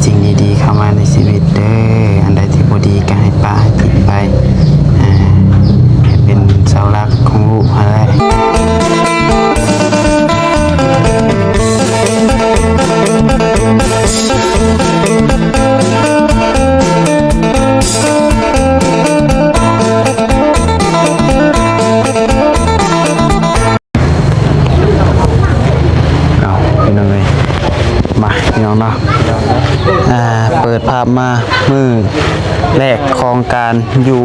สิ่งดีๆเข้ามาในชีวิตเด้ออันใดที่บ่ดีก็ให้ปาให้ทิ้งไปให้เป็นเสาหลักของลูกอะไรเนาะเปิดภาพมามือแรกของการอยู่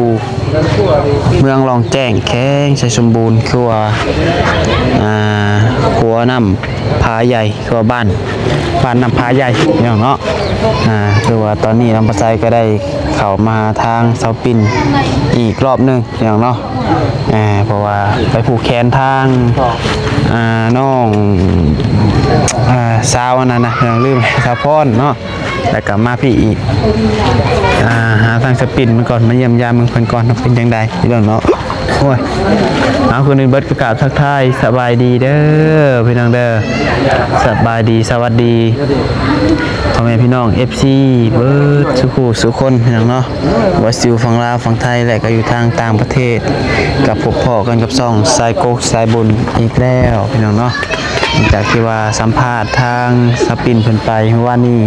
เมืองรองแจ้งแข้งชัยสมบูรณ์คือว่าขัวน้ำผาใหญ่คือว่าบ้านน้ำผาใหญ่เนาะคือว่าตอนนี้ลำปะไซก็ได้เข้ามาทางเสาปิ่นอีกรอบนึงเนาะเพราะว่าไปผูกแขนทางน้องสาวนั่นนะลืมสาวพรเนาะแล้วก็มาพี่อีกหาทางสปินมันก่อนมาเยี่ยมยามเมืองเพิ่นก่อนเป็นยังไงพี่น้องเนาะโอ้ยเอาคนอื่นเบิดประกาศทักทายสบายดีเด้อพี่น้องเด้อสบายดีสวัสดีพ่อแม่พี่น้อง FC เบิดสุคนพี่น้องเนาะว่าอยู่ฝั่งลาวฝั่งไทยและก็อยู่ทางต่างประเทศกับพบพ่อกันกับซ่องสายโกกสายบุญอีกแล้วพี่น้องเนาะจากที่ว่าสัมภาษณ์ทางสปินเพิ่นไปว่านี่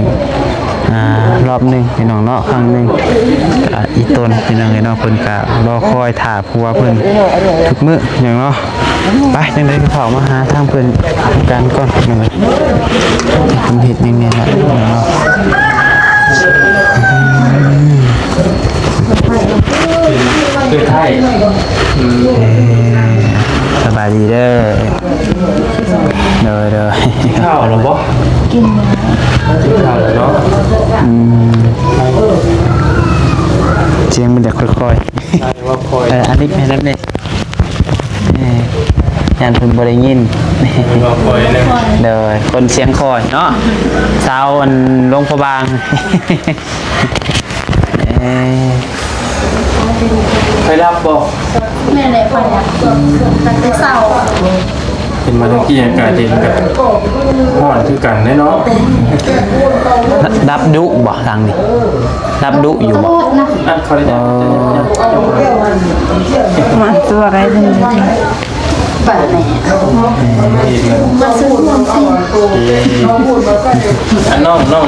รอบนึงพี่น้องเนาะครั้งนึงอีต้นพี่น้องเนาะเพิ่นก็รอคอยถามผัวเพิ่นทุกมื้ออย่างเนาะไปจังได๋ก็เข้ามาหาทางเพิ่นกันก่อนพี่น้องเพิ่นเฮ็ดยังไงล่ะเนาะคือไทยสบายดีเด้อเด้อข้าวหรอบ่กินข้าวแล้วเนาะเสียงมันจะค่อยๆอันนี้แม่นั่นนี่ยันเพิ่นบ่ได้ยินเด้อคนเสียงคอยเนาะสาวอันลงพบางเคยรับบ่แม่เลยไปอ่ะตั้งแต่เช้าเห็นมาทั้งที่อากาศเย็นกับห้อนคือกันเนาะรับดุบ่ทางนี้รับดุอยู่บ่เขาได้มาตัวอะไรเป็นป่าแม่มาซื้อของสิน้องนอน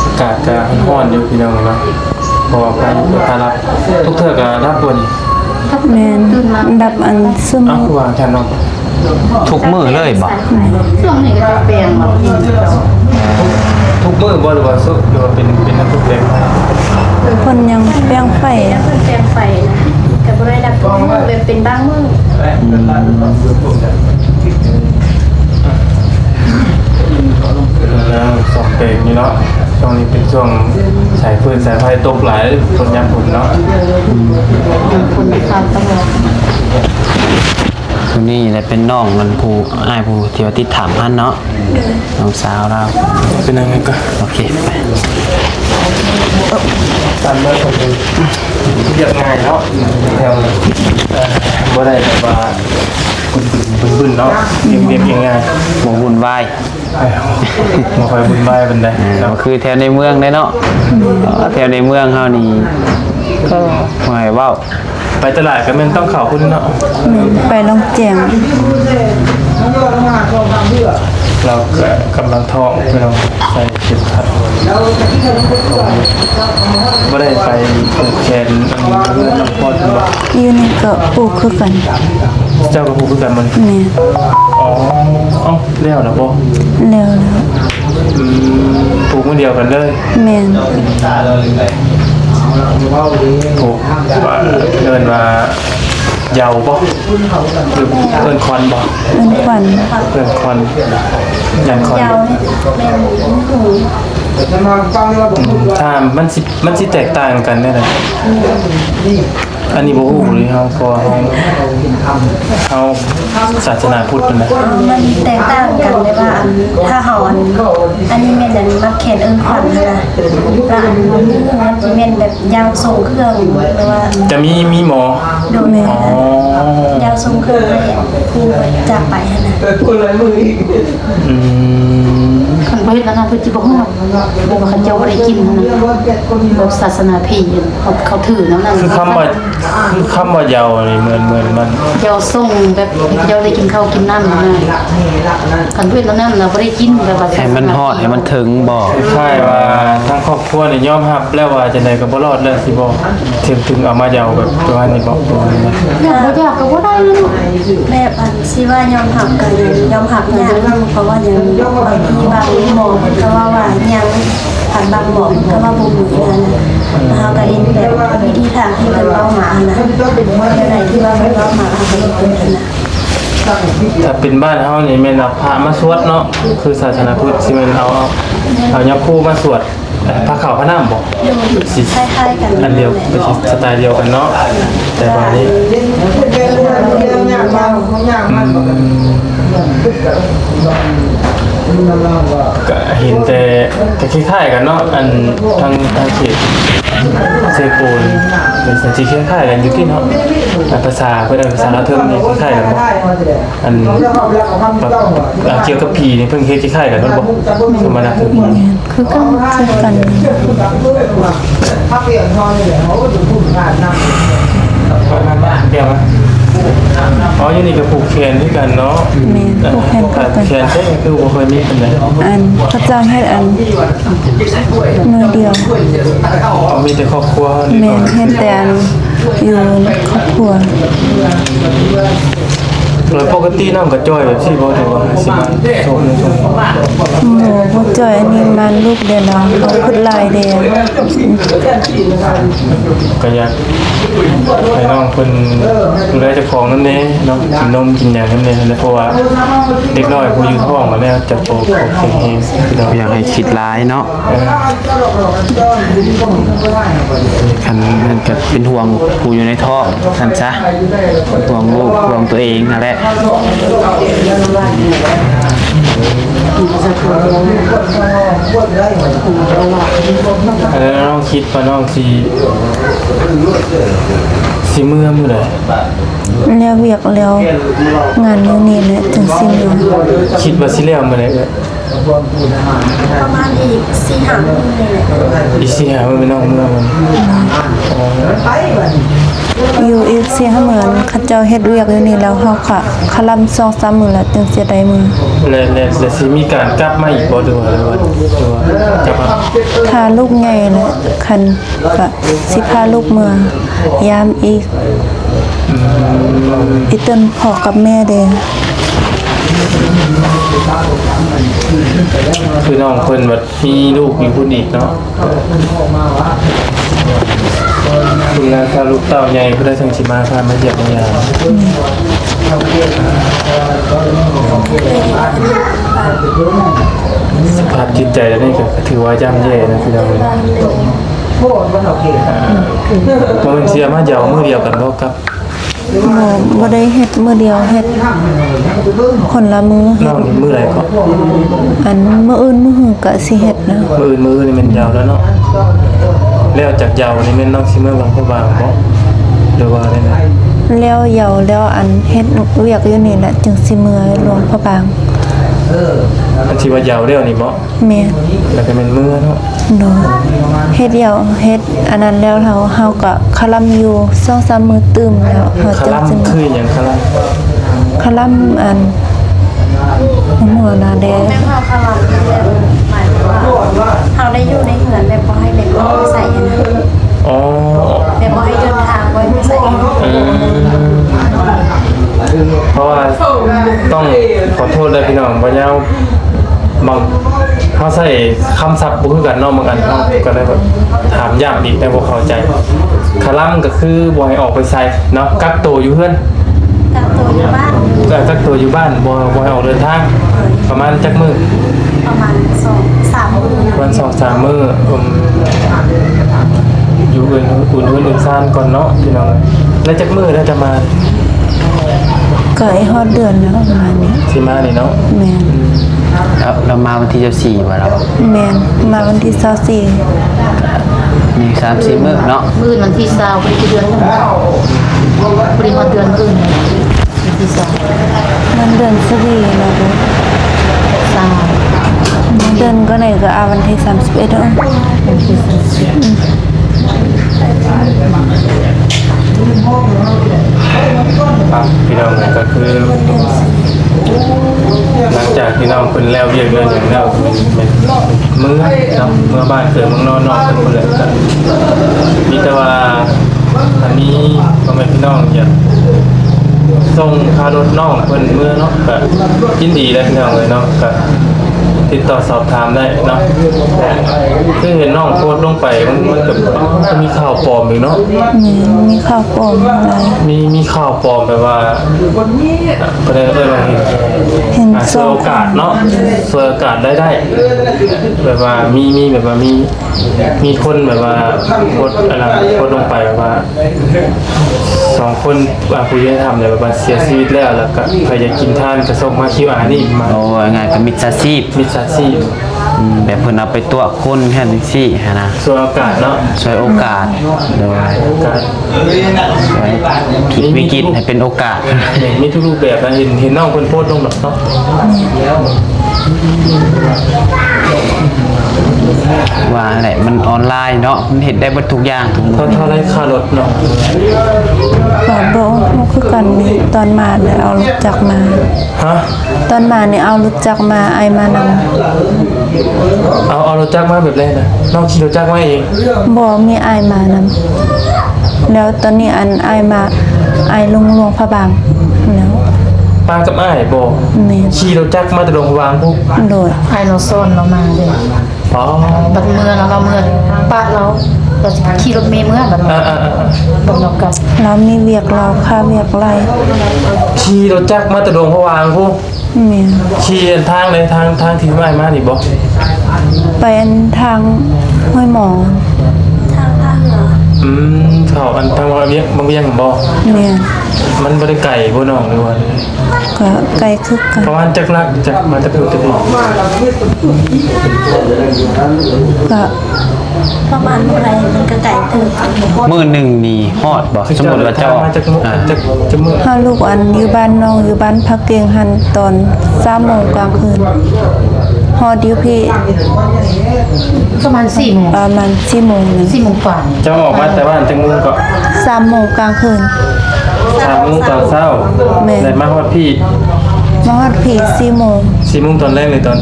อากาศจะห้อนอยู่พี่น้องเนาะพอไปรับทุกเทื่อก็รับบนแม่นดับอันซึมวางแทนน้องทุกมื้อเลยบ่ช่วงนี้ก็จะเปลี่ยนทุกมื้อบ่หรือว่าสุหรือว่าเป็นน้ำทุกเต็มคนยังเปลี่ยนไฟเปลี่ยนไฟนะก็บ่ได้ดับทุกมื้อแบบเป็นบางมื้อแล้วสองเพลงนี่เนาะช่วงนี้เป็นช่วงสายฟืนสายไฟตกหลายคนยามฝนเนาะคนความตลอดคือนี่แหละเป็นน้องมันผู้อ้ายผู้ที่ว่าติดถามพันเนาะน้องสาวเราเป็นยังไงก็โอเคไปตามเรื่องของคุณเรียบง่ายเนาะแถวบ่ได้แบบว่าบึ้นเนาะเรียบง่ายบ่วุ่นวายมาคอยบุญบายเป็นไงคือแถวในเมืองได้เนาะแถวในเมืองเฮานี่ก็ไม่เว้าไปตลาดก็มันต้องข่าวคุณเนาะไปลองแจงเรากำลังท้องเราใส่เข็มขัดไม่ได้ไปผูกแขนน้ำพอดอยู่นี่ก็ปลูกคือกันเจ้าก็ผูกคือกันมันแม่อ๋อเลี้ยวนะโบแล้วผูกมือเดียวกันเลยแม่ผูกเดินมายาวป่ะหรือเอินคอนป่ะเอินควันยันคอนถ้ามันสิแตกต่างกันแน่เลยอันนี้บ่ฮู้เลยเฮาเพราะเฮาศาสนาพุทธนะมันแตกต่างกันเลยว่าถ้าเฮาอันนี้แม่นอันมักแขนเอิ้นขวัญนะแล้วอันมันสิแม่นแบบยาวทรงเครื่องหรือว่าจะมีหมอ โดนแม่ อ๋อย าวทรงเครื่องให้ผู้จากไปนะ อืม คันบ่เฮ็ดแล้วนะเพิ่นสิบ่ฮอดบ่ว่าเขาเจ้าบ่ได้กินนะแบบศาสนาพีเขาถือแล้วนั่น คือคำว่าเยาว์นี่เหมือนมัน เจ้าส่งแบบเจ้าได้กินข้าวกินน้ำนะคันเฮ็ดแล้วนั่นเราบ่ได้กินแบบว่า ให้มันฮอดให้มันถึงบ่ คล้ายๆว่าทางครอบครัวนี่ยอมรับแล้วว่าจังไดก็บ่รอดแล้วสิบ่ถึงเอามาเยาว์แบบตัวนี้บ่ตัวนี้นะ อยากบ่อยากก็บ่ได้นะลูก แม่ปันสิว่ายอมหักกันยอมหักยากเพราะว่ายังบางทีบางหมอก็ว่ายังผ่านบางหมอก็ว่าบ่มีนั่นนะเฮาก็เห็นแบบวิธีทางที่เพิ่นเอามานะอะไรที่ว่าเพิ่นเอามาเฮาก็เห็นนะ ถ้าเป็นบ้านเฮานี่แม่นเอาพระมาสวดเนาะคือศาสนาพุทธสิแม่นเอายาคูมาสวดพระขาวพระน้ำบ่สิ คล้ายๆกัน อันเดียวเป็นสไตล์เดียวกันเนาะแต่ว่านี้ก็เห็นแต่คล้ายๆกันเนาะอันทางเขตเซโปนเป็นสัญชีคล้ายๆกันอยู่ที่เนาะภาษาเพื่อนภาษาลาวเทิงนี่คล้ายๆกันบ่อันเกี่ยวกับผีนี่เพิ่งเฮ็ดคล้ายๆกันเนาะบ่สมณะเทิง คือกันคือกัน เดี๋ยวนะอ๋ออยู่นี่ก็ผูกแขนด้วยกันเนาะ แม่ผูกแขนกับกัน แขนใช่คือบ่เคยมีปานใด อันพระเจ้าให้อันมือเดียว มีแต่ครอบครัว แม่เห็นแต่อันอยู่ในครอบครัว โดยปกติน้องก็จ้อยแบบที่บ่ได้ว่าสิมาโชว์นึง หมูบ่จ่อยอันนี้มันลูกเดียวเราเขาขึ้นลายแดง ก็อยากให้น้องเพิ่นดูแลเจ้าของนั่นเด้เนาะกินนมกินหยังนั่นเด้เพราะว่าเด็กน้อยผู้อยู่ท้องมาแล้วจะโตแข็งแรงพี่น้อง อยากให้คิดร้ายเนาะคันมันก็เป็นห่วงผู้อยู่ในท้องซั่นซะเป็นห่วงลูกห่วงตัวเองนั่นแหละ แล้วน้องคิดว่าน้องสิเมื่อมื้อใด แล้วเวียกแล้วงานมื้อนี้แหละถึงสิมา คิดว่าสิแล้วมื้อใดเอ้ย ประมาณอีก4-5มื้อนี่แหละ อีสิหามื้อน้องเมื่อมัน อยู่อีก4-5มื้อเขาเจ้าเฮ็ดเวียกอยู่นี่แล้วเฮาก็คลำ2-3มื้อแล้วถึงสิได้มื้อ แล้วสิมีการกลับมาอีกบ่ดูว่าจะมา ถ้าลูกใหญ่แล้วคันก็สิพาลูกเมืองยามอีกอีเติ้นพ่อกับแม่เด้ คือน้องเพิ่นแบบมีลูกอยู่พุ่นอีกเนาะคุณงานถ้าลูกเต้าใหญ่เพิ่นได้จังสิมาพามาเยี่ยมยามสภาพจิตใจแล้วนี่ก็ถือว่าย่ำแย่นะพี่น้องมันเสียมาเยาวมือเดียวกันบ่ครับ บ่ได้เฮ็ดมื้อเดียวเฮ็ดคนละมื้อ น้องนี่มืออะไรก็ อันมื้ออื่นมื้อหือก็สิเฮ็ดนะ มือนี่มันยาวแล้วเนาะแล้วจากยาวนี่แม่นน้องสิเมื่อบางก็บางบ่หรือว่าได้นะ แล้วเหยาแล้วอันเฮ็ดเวียกอยู่นี่แหละจึงสิเมื่อยหลวงพระบาง อันที่ว่ายาวแล้วนี่บ่ แม่ แล้วก็เป็นมือเนาะ โดนเฮ็ดเหยาเฮ็ดอันนั้นแล้วเฮาก็คลำอยู่2-3มื้อตื่มแล้วเฮา คา จึง ลัม สิ คือหยังคาลัม คลำอันหัวหน้าแดง แม่พ่อเขาเราหมายถึงว่าเขาได้อยู่ในเหือนแบบบ่ให้เด็กน้อยใส่อันนั้น อ๋อ แบบบ่ให้เดินทางไว้ไม่ใส่อันนั้น เพราะว่าต้องขอโทษเลยพี่น้องบ่ยาวบางเขาใส่คำศัพท์บ่คือกันเนาะบางอันเขาก็เลยแบบถามยากอีกแต่บ่เข้าใจคาลัมก็คือบ่ให้ออกไปใส่เนาะกักตัวอยู่เฮือน กักตัวอยู่บ้าน กักตัวอยู่บ้านบ่ให้ออกเดินทางประมาณจักมื้อ ประมาณ2-3 มื้อ วัน 2-3 มื้ออยู่อุ่นซ่านก่อนเนาะพี่น้องแล้วจักมื้อแล้วจะมา ก็ไอ้ฮอดเดือนแล้วประมาณนี้ สิมานี่เนาะ แม่น แล้วเรามาวันที่14ว่าเรา แม่นมาวันที่24 นี่3-4มื้อเนาะ มื้อวันที่20บ่ได้เดือนนึงบ่ได้ฮอดเดือนอื่นวันที่20 มันเดือนสิบนะลูก 20 เดือนก็ไหนก็เอาวันที่31เนาะ วันที่พี่น้องก็คือหลังจากที่น้องคนแล้วเรียกเรื่องอย่างแล้วเป็นเมื่อเนาะเมื่อบ้านเกิดเมืองนอนน้องเป็นคนเลยกันมีแต่ว่าอันนี้พ่อแม่พี่น้องอยากส่งค่ารถน้องเพิ่นเมื่อเนาะก็ยินดีได้พี่น้องเลยเนาะก็ติดต่อสอบถามได้เนาะคือเห็นน้องโพสต์ลงไปมันกับมีข่าวปลอมอีกเนาะ มีข้าวปลอมอะไร มีข่าวปลอมแบบว่าก็ได้มาเห็น เสียโอกาสเนาะเสียโอกาสได้แบบว่ามีแบบว่ามีคนแบบว่าโพสต์อะไรโพสต์ลงไปแบบว่า2คนผู้ที่ทำเนี่ยแบบว่าเสียชีวิตแล้วก็ใครจะกินทานก็ส่งมาคิวอานี่มา โอ้ยง่ายก็มิจฉาชีพ มิจฉาชีพ แบบเพิ่นเอาไปตัวคนแค่นี้สิฮะนะ ส่วนโอกาสเนาะ ช่วยโอกาสโดย โอกาส ช่วยพลิกวิกฤตให้เป็นโอกาส มีทุกรูปแบบนะเห็นน้องคนโพสต์ลงแบบเนาะ ว่าแหละมันออนไลน์เนาะมันเห็นได้เบิดทุกอย่างทุกมื้อ เท่าไรค่ารถเนาะ ก็บอกคือกันนี่ตอนมาเนี่ยเอารถจักรมา ฮะ ตอนมาเนี่ยเอารถจักรมาไอมานำ เอารถจักรมาแบบแรกนะน้องขี่รถจักรมาเอง บ่มีไอมานำแล้วตอนนี้อันไอมาไอลงพระบางแล้ว ป้ากับอ้ายบอก แม่ ขี่รถจักรมาแต่โรงพยาบาลพวก โดย ไอ้เราซ่อนเรามาเลย อ๋อ บัดเมื่อเราเมื่อปะเราขี่รถเมล์เมื่อบัด อ่า บัดเรากลับ เรามีเวียกเราค่าเวียกไร ขี่รถจักรมาแต่โรงพยาบาลพวก แม่ ขี่ทางเลยทางที่ไม่มานี่บอก ไปอันทางห้วยหมอ เขาอันทางบางเวียงบอก แม่ มันบริไก่พวกน้องด้วย ก็ไกลคือกัน ประมาณจักรลักจักมาตะพิวตะพิว ก็ ประมาณเท่าไหร่มันก็ไก่ตื่น มื้อหนึงนี่ฮอดบ่สมมุติว่าเจ้า มาจากมุก อ่า จากมือ ถ้าลูกอันอยู่บ้านน้องอยู่บ้านพักเตียงหันตอน3 โมงกลางคืนฮอดอยู่พี่ ประมาณ4 โมง ประมาณ4 โมงนึง 4 โมงกว่า เจ้าออกมาแต่บ้านจากมือก็ 3 โมงกลางคืน 3 โมงตอนเช้า แม่ เลยมาว่าพี่ มาฮอดพี่4 โมง 4 โมงตอนแรกเลยตอน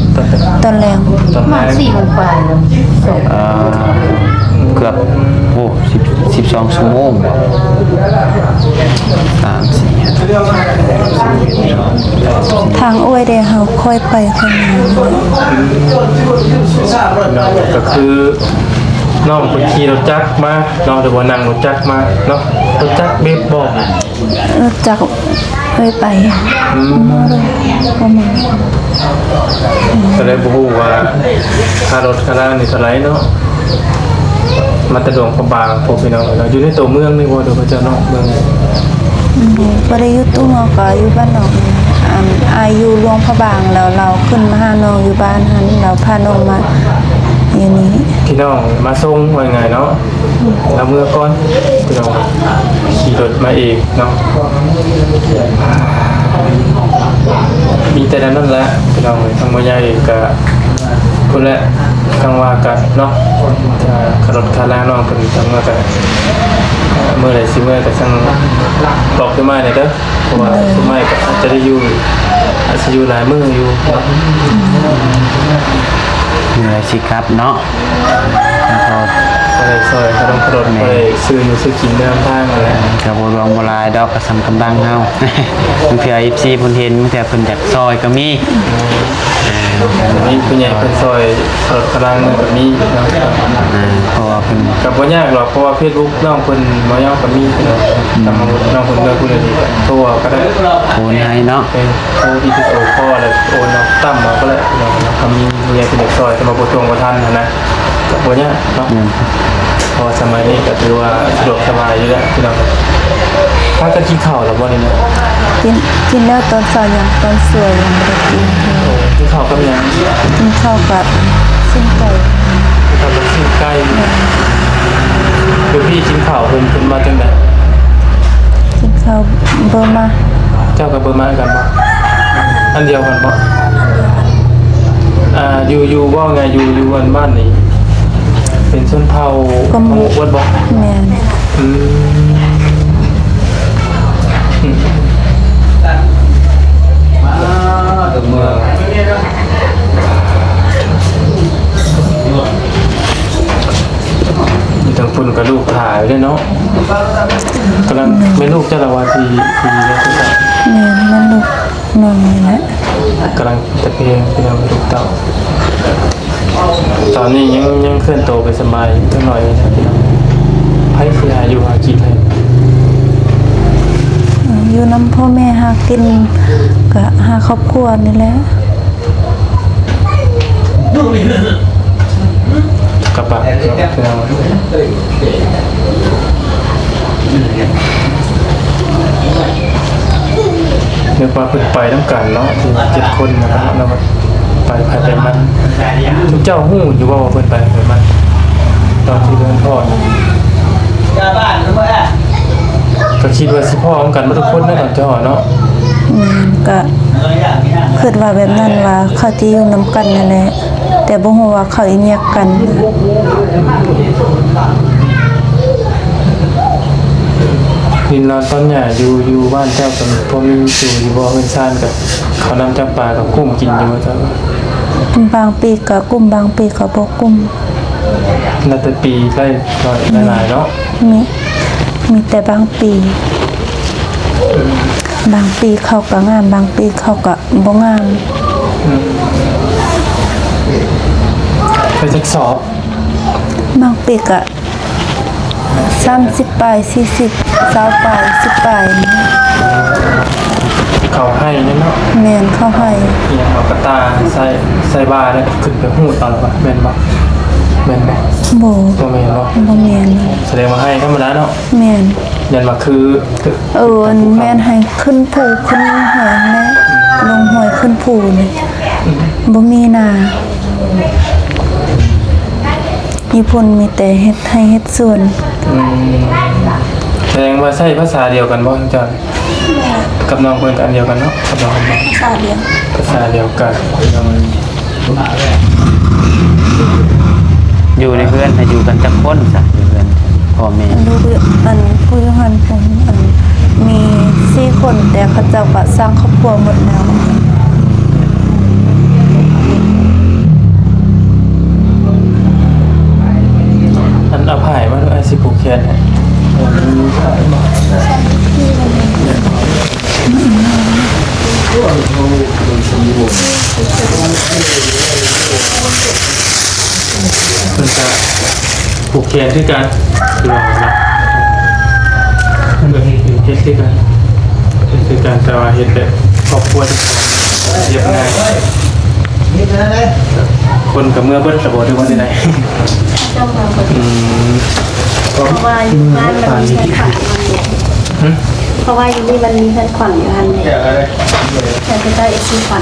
ตอนแรง ประมาณ4 โมงกว่าเลยส่ง เกือบโอ้12ชั่วโมงบ่3 4 ทางอ้วยเด้เฮาค่อยไปค่อยมา ก็คือน้องคนขี่รถจักรมาน้องเดี๋ยวว่านั่งรถจักรมาเนาะรถจักรเบบบอก รถจักรค่อยไปประมาณ ก็เลยบอกว่าค่ารถค่าล่างนี่เท่าไหรเนาะมาตะดงพบางพวกพี่น้องเราอยู่ในตัวเมืองนี่บ่เดี๋ยวเขาจะนอกเมือง บ่ได้อยู่ตู้เมืองก็อยู่บ้านน้องนี่อายุหลวงพระบางแล้วเราขึ้นมาหาน้องอยู่บ้านหันเราพาน้องมาอย่างนี้ พี่น้องมาส่งว่าไงเนาะแล้วเมื่อก่อนพี่น้องขี่รถมาเองเนาะมีแต่นั้นแหละพี่น้องทางมายาเองก็คนละทางว่ากันเนาะขารถคาล่างน้องคนทางว่ากันเมื่อไรสิเมื่อก็ช่างบอกขึ้นมาเนี่ยเด้อเพราะว่าขึ้นมาก็อาจจะได้อยู่อาจจะอยู่หลายมื้ออยู่เนาะ เหนื่อยสิครับเนาะแล้วก็ ไปซอยขนมขนมไปซื้ออยู่ซื้อกินเดินทางอะไร ก็บ่รวมบ่หลายดอกก็สำกำลังเฮา บางเทื่อ FC เพิ่นเห็นบางเทื่อเพิ่นอยากซอยก็มี นี่ผู้ใหญ่เป็นซอยรถกำลังแบบนี้เนาะ เพราะว่าเพิ่น กับว่ายากหรอกเพราะว่าเฟซบุ๊กน้องคนมาย่อกับมีเนาะทำมาน้องคนเดินผู้เดียวโทรก็ได้ โอนให้เนาะ เป็นโทรที่ติดโอข้อเลยโอนเอาตั้มมาก็ได้เนาะทำมีผู้ใหญ่เป็นเด็กซอยจะมาบทวงบทันนะกับว่ายากเนาะพอสมัยนี้ก็ถือว่าสะดวกสบายอยู่แล้วที่เราถ้ากันกินข้าวแล้วบ่นี่นะ กินแล้วตอนเช้ายังตอนสวยยังไม่ได้กิน กินข้าวกับยัง กินข้าวกับเส้นไก่ ทำเป็นสิ่งใกล้ ปิดมากันบ่อันเดียวกันบ่อยู่ว่าไงอยู่บ้านนี้เป็นชนเผ่าของอ้วนบ่ แม่น ตัวเมืองมีทั้งฝุ่นกับลูกถ่ายด้วยเนาะกำลังไม่ลูกเจ้าละวาทีแล้วก็จะ แม่นมันลูกน้อยแหละ กำลังจะเพลงเป็นลูกเต่าตอนนี้ยังเคลื่อนโตไปสบายตั้งหน่อยนะพี่น้องให้เสียอยู่หากินให้ อยู่น้ำพ่อแม่หากินก็หาครอบครัวนี่แหละ กระบะพี่น้องเรียกว่าเพิ่งไปต้องกันเนาะที่7 คนนะครับแล้วก็ไปมันทุกเจ้าหู้อยู่ว่าเพิ่นไปมันตอนที่เดินทอดก็คิดว่าสิพ่อของกันมาทุกคนนั่นแหละเจ้าเนาะ ก็คิดว่าแบบนั้นว่าเขาที่อยู่นํกันนั่นแหละแต่บ่ฮู้ว่าเขาอีแยกกัน ดินนอนต้นใหญ่อยู่บ้านเจ้ากันพอมีอยู่บ่เพิ่นซ่านกับเขานำจับปลากับกุ้งกินอยู่ว่าเจ้า บางปีก็กุ้มบางปีก็บ่กุ้ม น่าจะปีได้หลายเนาะ มีแต่บางปี บางปีเขาก็งามบางปีเขาก็บ่งาม ไปจักสอบบ างปีก็30ปลาย40 20ปลาย10ปลายนี่ เขาให้เนี่ยเนาะ แม่นเขาให้ เอียงเอากระตาใส่บาแล้วก็ขึ้นไปหูดตอนว่าแม่นบ่ บ่ ตัวแม่นบ่ บ่แม่น แสดงว่าให้ธรรมดาเนาะ แม่น ยันว่าคือ อันแม่นให้ขึ้นภูขึ้นหอยแม่ลงหอยขึ้นภูนี่บ่มีนาญี่ปุ่นมีแต่เฮ็ดให้เฮ็ดสวน แสดงว่าใช้ภาษาเดียวกันบ่จังกับน้องเพิ่นก็อันเดียวกันเนาะกับน้องเพิ่น สาเดียว ภาษาเดียวกัน อยู่ในเพื่อนให้อยู่กันจักคนซะอยู่เพื่อนพ่อแม่ ดูอันผู้อยู่หันผมอันมี4คนแต่เขาเจ้าก็สร้างครอบครัวหมดแล้ว อันอภัยว่าไอ้สิผูกแขนให้เพิ่นจะผูกแขนด้วยกันคือว่านะเพิ่นก็เฮ็ดด้วยกันแต่ว่าเฮ็ดแบบครอบครัวที่เรียบง่ายคนกับเมื่อเบิ้ลสะโบด้วยวันที่ไหน เพราะว่าอยู่บ้านมันมีแค่ขวัญเพราะว่าอยู่นี่มันมีแค่ขวัญอยู่อันเดียวแต่ก็ได้อีกชื่อขวัญ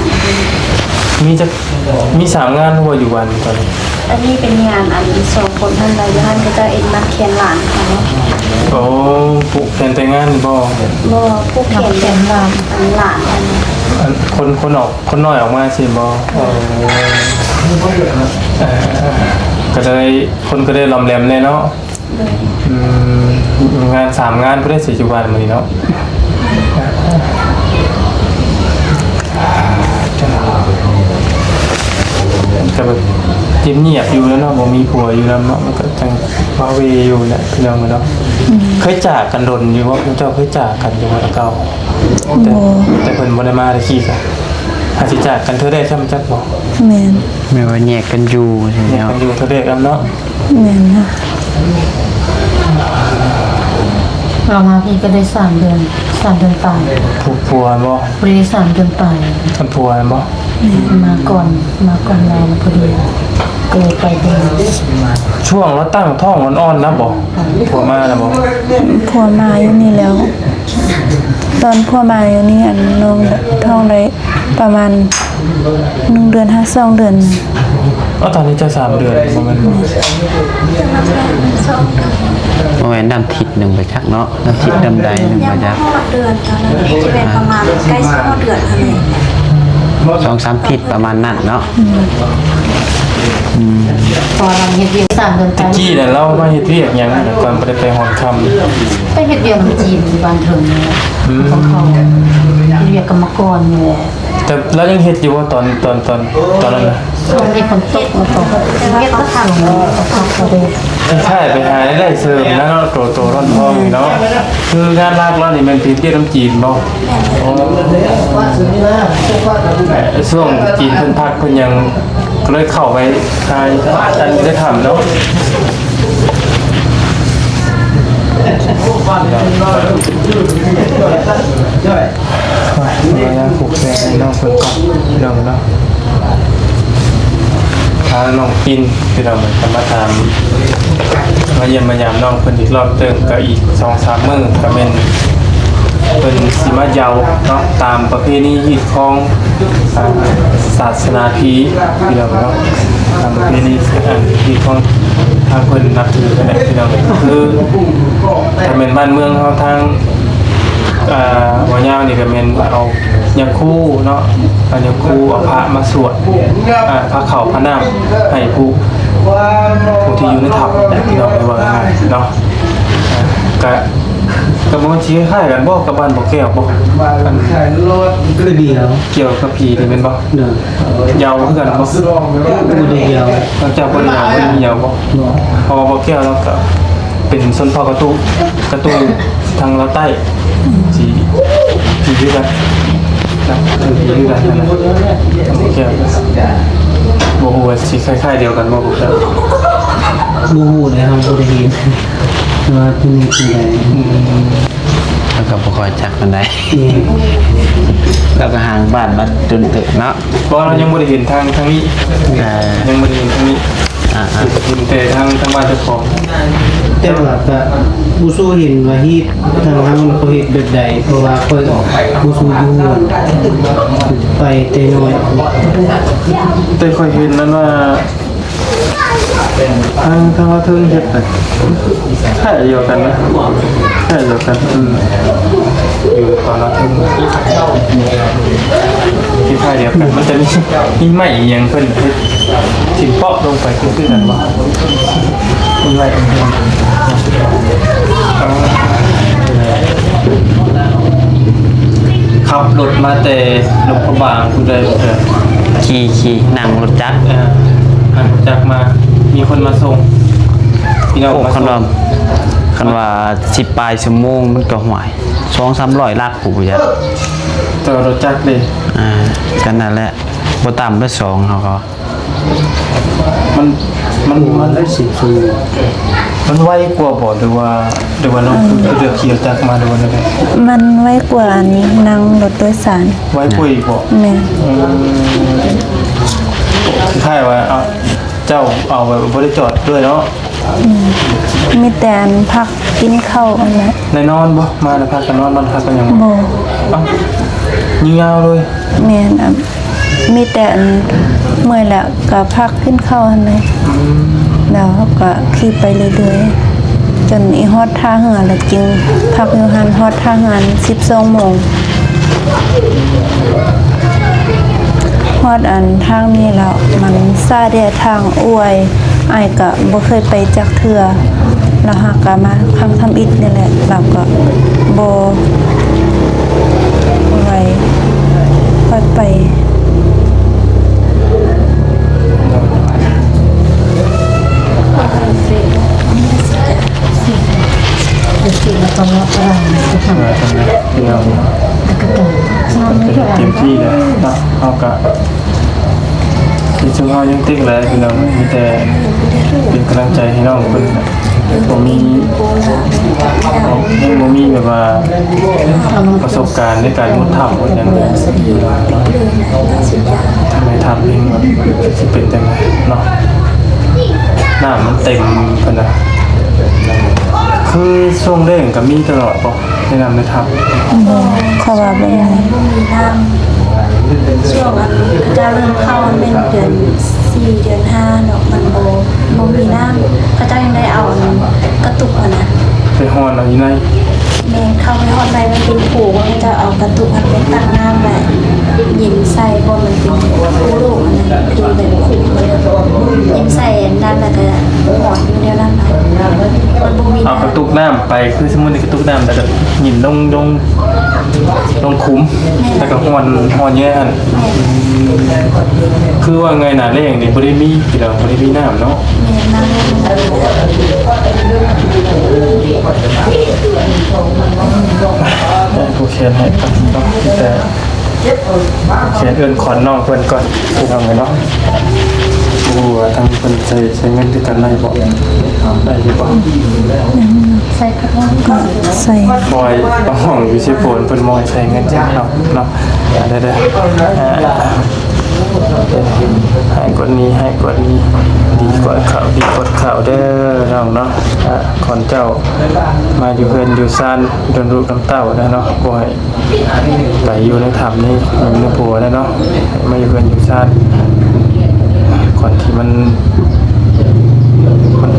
มี3 งานหัวอยู่วันตอนนี้ อันนี้เป็นงานอัน2 คนท่านใดท่านก็จะเอ็นนักเขียนหลานเขา โอ้ผูกแขนแต่งงานบ่ บ่ผู้เขียนแบบหลานอัน คนน้อยออกมาสิบ่ก็ได้คนก็ได้ลำแหลมแน่เนาะงาน3 งานเพื่อได้สิจุบันมื้อนี้เนาะก็แบบเงียบๆอยู่แล้วเนาะบ่มีผัวอยู่แล้วเนาะมันก็จังว้าเวอยู่แหละพี่น้องเนาะเคยจากกันดนอยู่ว่าเจ้าเคยจากกันอยู่ว่าเก่าแต่เพิ่นบ่ได้มาได้ขี้กันอาจสิจากกันเธอได้ซ้ำจักบ่ แม่น ไม่ว่าแยกกันอยู่ใช่ไหม เนี่ย ครับ กันอยู่เธอได้กันเนาะ แม่นนะ เรามาพี่ก็ได้3 เดือน3 เดือนปลาย ถูกผัวบ่ พอดี3 เดือนปลาย ทันผัวบ่ มาก่อนเราพอดีก็เลยไปเดือน ช่วงเราตั้งท้องอ่อนๆนะบ่ผัวมานะบ่ ผัวมาอยู่นี่แล้ว ตอนผัวมาอยู่นี่อันน้องท้องได้ประมาณ 1 เดือน2 เดือน ตอนนี้จะ3 เดือนประมาณ โอ้ยน้ำทิศหนึ่งไปชักเนาะน้ำทิศดำใดหนึ่งไป ยัง ชัก พอเดือนตอนนั้นจะเป็นประมาณใกล้สิพอเดือนอะไร 2-3 ทิศประมาณนั้นเนาะ พอเราเฮ็ดเวียก3 เดือน ตะกี้เนี่ยเรามาเฮ็ดเวียกหยังก่อนบ่ได้ไปหอนคำ ไปเฮ็ดเวียกจีนบ้านเถิงเนี่ยของเขาเฮ็ดเวียกกรรมกรอยู่แหละ แต่เรายังเฮ็ดอยู่ว่าตอนนั้นนะ ช่วงนี้ฝนตกมาตกเฮ็ดก็ทำเขาเลย ใช่ไปหาได้เสริมนะเนาะโตร้อนทองนี่เนาะคืองานลากเรานี่มันเป็นเตี้ยน้ำจีนบ่ช่วงจีนเพิ่นพักเพิ่นยังก็เลยเข้าไปทายอันได้ทำเนาะผูกแซงน้องเพิ่นก่อนน้องเนาะทางน้องปินที่เราเหมือนกันมาถามมาเยี่ยมมายามน้องเพิ่นอีกรอบเติมก็อีก 2-3 มื้อก็เป็นเพิ่นสิมาเยาเนาะตามประเพณีฮีตของศาสนาพีที่เราเนาะตามประเพณีฮีตของทางเพิ่นนับถือกันแหละที่เราคือถ้าเป็นบ้านเมืองเฮาทางวัยาวนี่ก็เป็นเอายาคู่เนาะเอายาคู่เอาพระมาสวดพระเข่าพระน้ำให้ผู้ที่อยู่ในถ้ำที่เราไปว่าง่ายเนาะกับมันชี้คล้ายกันบ่กับบ้านบ่แก้วบ่กัน ก็เดียว เกี่ยวกับผีนี่เป็นบ่ เนอะ ยาวคือกันบ่ ก็เดียว หลังจากบ่ได้ยาวบ่ได้ยาวบ่พอบ่แก้วแล้วก็เป็นชนเผ่ากระตุทางลาวใต้ที่คือกันนะคือกันนั่นแหละบ่แก้วบ่ฮู้ว่าสิคล้ายๆเดียวกันบ่บ่แก้ว บูฮูเลยครับบูได้ยินว่าที่นี่คืออะไร แล้วก็บ่ค่อยจักมันได้ แล้วก็ห่างบ้านมาจนถึงเนาะ เพราะเรายังไม่ได้เห็นทางนี้ยังไม่ได้เห็นทางนี้เห็นแต่ทางบ้านเจ้าของ แต่ว่าก็บูซูเห็นว่าฮีททางนั้นเขาเห็นแบบใดเพราะว่าค่อยออกบูซูยูไปแต่น้อย แต่ค่อยเห็นนั้นว่าทางเราเทิงเห็ดแต่แค่เดียวกันนะแค่เดียวกันอยู่ตอนเราเทิงที่แค่เดียวกันมันจะมีไม้ยังเพิ่นเฮ็ดถิ่นเปาะลงไปคือกันว่ามีไม้ขับรถมาแต่หลวงพระบางผู้ใดบ่เด้อ ขี่นั่งรถจักร จากมามีคนมาส่งพี่น้อง โอ้ มา คั ส่ น ง ว่า10 ปลายชั่วโมงมันก็ห่วย 2-300 ลักผู้จ้ะ ต่อรถจักรเลย กันนั่นแหละบ่ต่ำไป2เฮาก็ มันได้สิคือมันไวกว่าบ่หรือว่าน้องเลือกขี่รถจักรมาหรือว่าอะไร มันไว้กว่าอันนี้นั่งรถโดยสาร ไวกว่าอีกบ่ แม่ คือค่ายว่าเจ้าเอาไว้บ่ได้จอดด้วยเนาะ มีแต่อันพักกินข้าวอันนั้น ในนอนบ่มาแล้วพักกันนอนพักกันยัง บ่ ยิงยาวเลย แม่นอะมีแต่อันเมื่อยแล้วก็พักกินข้าวอันนั้นแล้วก็ขี่ไปเรื่อยๆจนอีฮอดท่าเหือแล้วจึงพักอยู่หันฮอดท่าเหือ12 โมงฮอดอันทางนี้แล้วมันซาเดียทางอวยอ้ายก็บ่เคยไปจักเทื่อแล้วหากก็มาคำทำอิฐนี่แหละเราก็บ่ไหวค่อยไป สิแล้วก็ว่าอะไรจะทำ มาทำไงพี่น้อง แล้วก็ต้อง เต็มที่เลยเนาะเอากะที่ช่วงเขายังติ๊กเลยพี่น้องมีแต่เป็นกำลังใจให้น้องคนผมมีแบบว่าประสบการณ์ในการมุดถ้ำอย่างนี้ทำไมทำเองแบบจะเป็นยังไงเนาะหน้ามันเต็มขนาดคือช่วงเร่งกับมีตลอดป่ะในน้ำในถ้ำ เขาว่าแบบนี้ มีน้ำ ช่วงนั้นจะเริ่มเข้ามันเป็นเดือน4เดือน5เนาะมันโบมีน้ำเขาเจ้ายังได้เอากระตุกนะ ไปฮอนเอาอยู่ใน แม่เข้าไปฮอดใบมันเป็นผูก็จะเอากระตุกมันไปตั้งน้ำแบบยิงใส่บนมันเป็นผูลูกนะคือแบบผูยิงใส่นั่นแล้วก็หอดอยู่เดียวนั่นมันบ่มี เอากระตุกน้ำไปคือสมมุติกระตุกน้ำแล้วก็หยิบลงคุ้มแล้วก็ฮอนแย่หั่นคือว่าไงหน้าแรงนี่บ่ได้มีพี่น้องบ่ได้มีน้ำเนาะ แม่นั่ง ผู้เขียนให้ก่อนเนาะแต่เขียนเอื้อนขอนน้องเพิ่นก่อนพี่น้องเนาะดูว่าทางเพิ่นใช้เงินด้วยกันได้บ่ได้อยู่บ่ ใส่กระเป๋า ก็ใส่ บอยต้องห้องอยู่ที่โผนเพิ่นมอยใช้เงินจ้าเนาะได้ให้กดนี้ดีกว่าข่าวเด้อน้องเนาะขอนเจ้ามาอยู่เพิ่นอยู่ซ่านโดนลูกน้ำเต้านะเนาะบ่ให้ไปอยู่ในถ้ำนี่มันในผัวนะเนาะมาอยู่เพิ่นอยู่ซ่านก่อนที่มัน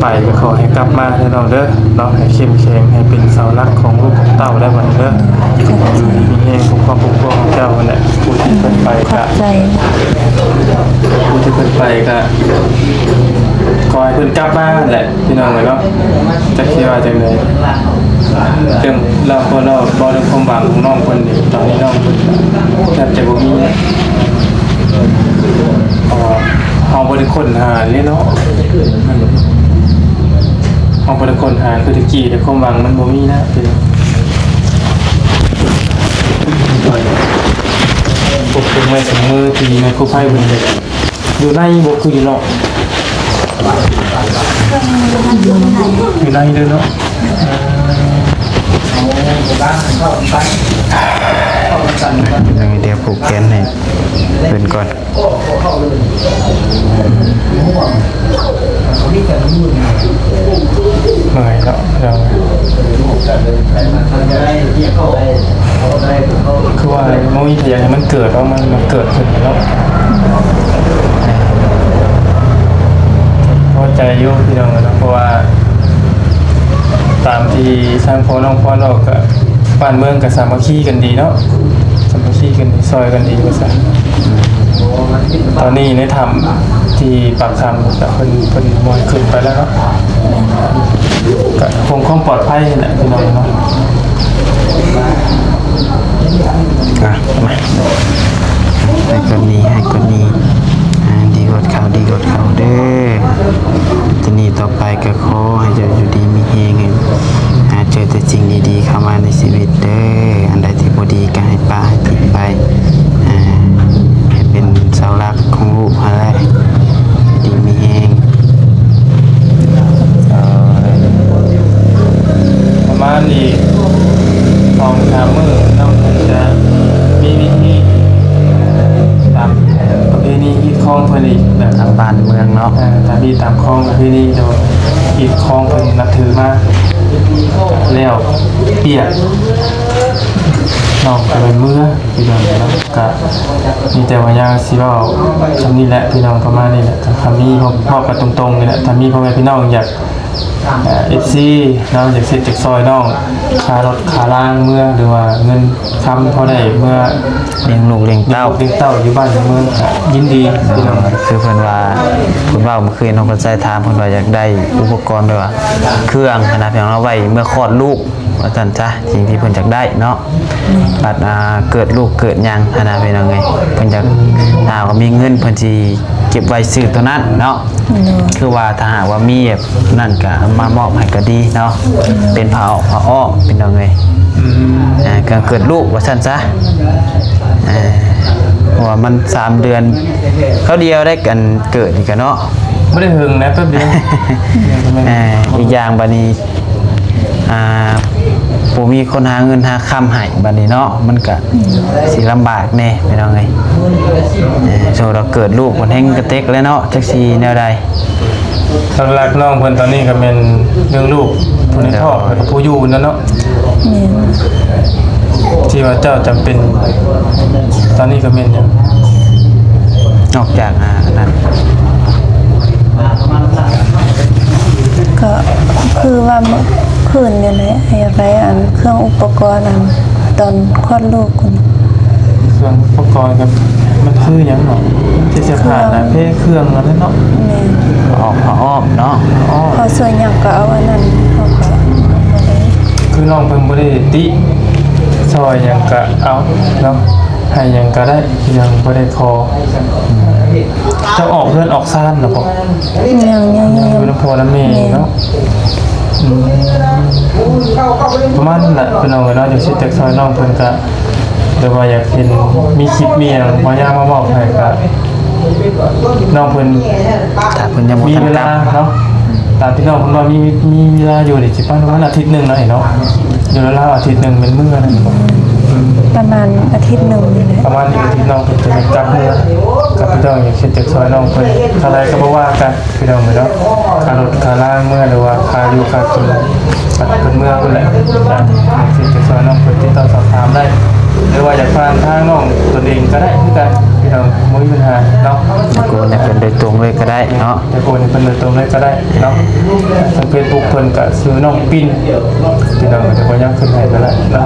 ไปก็ขอให้กลับมาเด้อน้องเด้อเนาะให้เข้มแข็งให้เป็นเสาหลักของลูกของเต้าได้บัดนี้เด้ออยู่ดีมีแรงปกป้องของเจ้านั่นแหละผู้ที่เพิ่นไป ขอ ก็ บใจ ผู้ที่เพิ่นไปก็ขอให้เพิ่นกลับมาแหละพี่น้องเนาะจะคิดว่าจังได๋เรื่องเราบ่ได้ความหวังของน้องเพิ่นนี่ตอนนี้น้องเพิ่นแทบจะบ่มีเฮาบ่ได้ค้นหาเลยเนาะเฮาบ่ได้ค้นหาคือตะกี้แต่ความหวังมันบ่มีนะพี่น้องพวกเป็นไม้ถุงมือที่ในกู้ภัยเพิ่นเฮ็ดอยู่ในบ่คืออยู่นอกอยู่ในเด้อเนาะ เดี๋ยวผูกแขนให้เป็นก่อน เหนื่อยแล้วเราคือว่ามันมีพยานให้มันเกิดแล้วมันเกิดขึ้นแล้วพอใจอยู่พี่น้องนะเพราะว่าตามที่ทางพ่อน้องพ่อเราก็บ้านเมืองก็สามัคคีกันดีเนาะสามัคคีกันดีซอยกันดีว่าซะตอนนี้ในถ้ำที่ปากคำกับเพิ่นมวยขึ้นไปแล้วเนาะก็คงความปลอดภัยแหละพี่น้องเนาะ มาให้คนนี้ดีกดข่าวเด้อทีนี้ต่อไปก็ขอให้เจ้าอยู่ดีมีเฮงเจอแต่สิ่งดีๆเข้ามาในชีวิตเด้ออันใดที่บ่ดีก็ให้ป้าให้ทิ้งไปให้เป็นเสาหลักของลูกอะไรดีมีเฮง ประมาณอีก2-3 มื้อน้องเพิ่นจะมีวิธีตามประเพณีฮีดคองเพิ่นอีกแบบ ทางบ้านเมืองเนาะ ตามที่ตามคองประเพณีเดี๋ยวฮีดคองเพิ่นนับถือมาแล้วเปียกน้องก็เป็นมื้อพี่น้องเนาะก็มีแต่ว่าอย่างสิเว้าซำนี้แหละพี่น้องประมาณนี้แหละถ้ามีพอกันตรงๆนี่แหละถ้ามีพ่อแม่พี่น้องอยากFC น้องจากเสร็จจากซอยน้องค่ารถค่าล่างเมื่อหรือว่าเงินคำเท่าใดเมื่อ เลี้ยงลูกเลี้ยงเต้า เลี้ยงเต้าอยู่บ้านอยู่เมืองยินดีพี่น้อง คือเพิ่นว่าเมื่อคืนน้องเพิ่นใส่ถามเพิ่นว่าอยากได้อุปกรณ์แบบว่าเครื่องขนาดอย่างเราไว้เมื่อคลอดลูกว่าซั่นจ้ะสิ่งที่เพิ่นอยากได้เนาะบัดเกิดลูกเกิดหยังขนาดเป็นยังไงเพิ่นอยากถ้าว่ามีเงินเพิ่นสิเก็บไว้ซื้อตัวนั้นเนาะคือว่าถ้าหากว่ามีแบบนั่นก็เอามามอบให้ก็ดีเนาะเป็นผ้าอ้อมเป็นยังไงก็เกิดลูกว่าซั่นซะเพราะว่ามัน3 เดือนเขาเดียวได้กันเกิดนี่กันเนาะ ไม่ได้หึงนะแป๊บเดียว อีกอย่างบัดนี้ผมมีคนหาเงินหาคำให้บัดนี้เนาะมันก็สิลำบากแน่ไม่ต้องไงโชว์เราเกิดลูกมันแห้งกระเต็กแล้วเนาะจักสีแนวใด หลักๆน้องเพิ่นตอนนี้ก็เป็นเรื่องลูกผู้ในท้องแล้วก็ผู้อยู่นั่นเนาะที่ว่าเจ้าจำเป็น ตอนนี้ก็เม่นอยู่ นอกจากนั้น ก็คือว่าเมื่อคืนเนี่ยแหละให้ไปอันเครื่องอุปกรณ์อันตอนคลอดลูกคุณ เครื่องอุปกรณ์กับมันคือหยังเนาะที่จะผ่านนะเพเครื่องนั่นแหละเนาะ แม่ ออกผ้าอ้อมเนาะ พอส่วนหยังก็เอาอันนั้นเขาก็บ่ได้ คือน้องเพิ่นบ่ได้ติซอยหยังก็เอาเนาะให้หยังก็ได้ยังบ่ได้ขอจะออกเพื่อนออกซ่านเนาะพ่อ ยัง อยู่น้ำพอน้ำเมย์เนาะประมาณนั้นแหละเป็นเอาไว้เนาะอย่างเช่นจากซอยน้องเพิ่นก็เดี๋ยวว่าอยากเห็นมีคลิปมีอย่างพอย่ามาบอกให้ก็น้องเพิ่น ถ้าเพิ่นยังบ่ มี ทัน เว กลั ลา บ เนาะตามที่น้องเพิ่นว่ามีเวลาอยู่นี่สิประมาณอาทิตย์หนึงเนาะเนาะอยู่แล้วอาทิตย์หนึงเป็นมื้อนั่น ประมาณอาทิตย์หนึงนี่แหละ ประมาณนี้อาทิตย์น้องเพิ่นจะกลับเมื่อกลับพี่น้องอย่างเช่นจากซอยน้องเพิ่นอะไรก็บ่ว่ากันพี่น้องเนาะค่ารถค่าล่างเมื่อหรือว่าค่าอยู่ค่ากินปัดเป็นเมื่อนั่นแหละอย่างเช่นจากซอยน้องเพิ่นติดต่อสอบถามได้หรือว่าอยากผ่านทางน้องตนเองก็ได้คือกันพี่น้องบ่มีปัญหาเนาะ ตะโกนให้เพิ่นโดยตรงเลยก็ได้เนาะ แต่โกนเพิ่นโดยตรงเลยก็ได้เนาะทาง Facebook เพิ่นก็ซื้อน้องปิ้นพี่น้องก็จะบ่ยักขึ้นให้ก็ได้เนาะ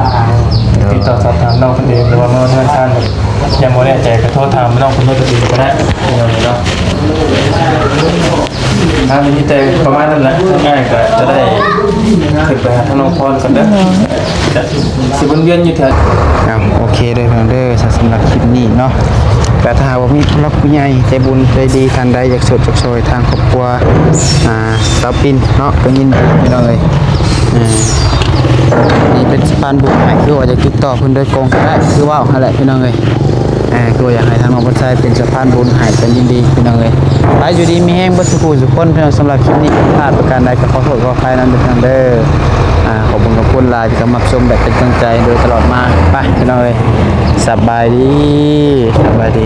ติดต่อสอบถามน้องเพิ่นเองหรือว่ามาธนาคารแบบยังบ่แน่ใจก็โทรถามน้องเพิ่นด้วยตัวเองก็ได้พี่น้องเนาะถ้ามีแต่ประมาณนั้นแหละง่ายก็จะได้ขึ้นไปหาทางน้องพรกันเด้อจะสิวนเวียนอยู่แถว โอเคเด้อพี่น้องเด้อสำหรับคลิปนี้เนาะแต่ถ้าหากว่ามีผู้รักผู้ใหญ่ใจบุญใจดีท่านใดอยากสดจากซอยทางครอบครัวสาวปินเนาะก็ยินดีพี่น้องเอ้ยนี่เป็นสะพานบุญให้คือว่าจะติดต่อเพิ่นโดยตรงก็ได้คือว่าหั่นแหละพี่น้องเอ้ยคือว่าอยากให้ทางน้องเพิ่นใช้เป็นสะพานบุญให้ก็ยินดีพี่น้องเอ้ยไปอยู่ดีมีแฮงบ่สุขสุขคนพี่น้องสำหรับคลิปนี้พลาดประการใดก็ขอโทษขออภัยนำด้วยพี่น้องเด้อขอบคุณกับคุณลาที่กำลังชมแบบเป็นกำลังใจโดยตลอดมาไปพี่น้องเอ้ยสบายดี